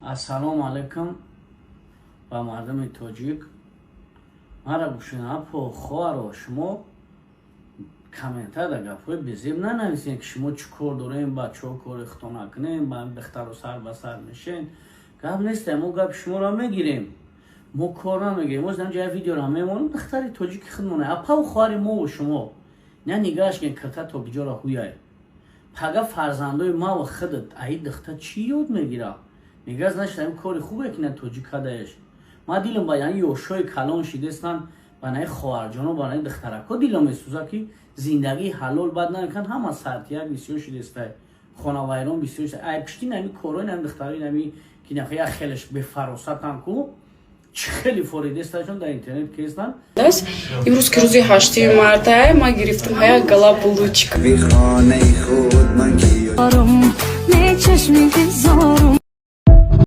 Assalomu alaykum ба мардуми тоҷик. Мара гӯшина апо хоҳаро шумо комментарда гапҳои безеб нанависед ки шумо чӣ кор дорем, ба чо кори худо накунем, ба духтару сар ба сар мешен. Гап нест, мо гап шуморо мегирем, мо кор намегирем. Мо ҷая видеоро мемонем, духтари тоҷики худмона апа хоҳари мову шумо на нигаш кен кирта то биҷора ҳуяй пага фарзандои маву худат аи духтар чӣ ёд мегира мега значит ин кори хубе ки на тоҷик кадаеш. Ма дилам ба яни ёшои калон шидестан ба наи хоҳарҷоно ба наи духтарако дилам месӯза ки зиндагии ҳалол бад накан ҳама сартияк бисёр шидестай хонавайрон бисёр ай пишти нами корои нами духтарои нами ки нахая хелеш бефаросатан ку чӣ хеле форидесташон дар интернет кестан. имрӯз ки рӯзи 8 марта ма гирифтам ҳая галаблучка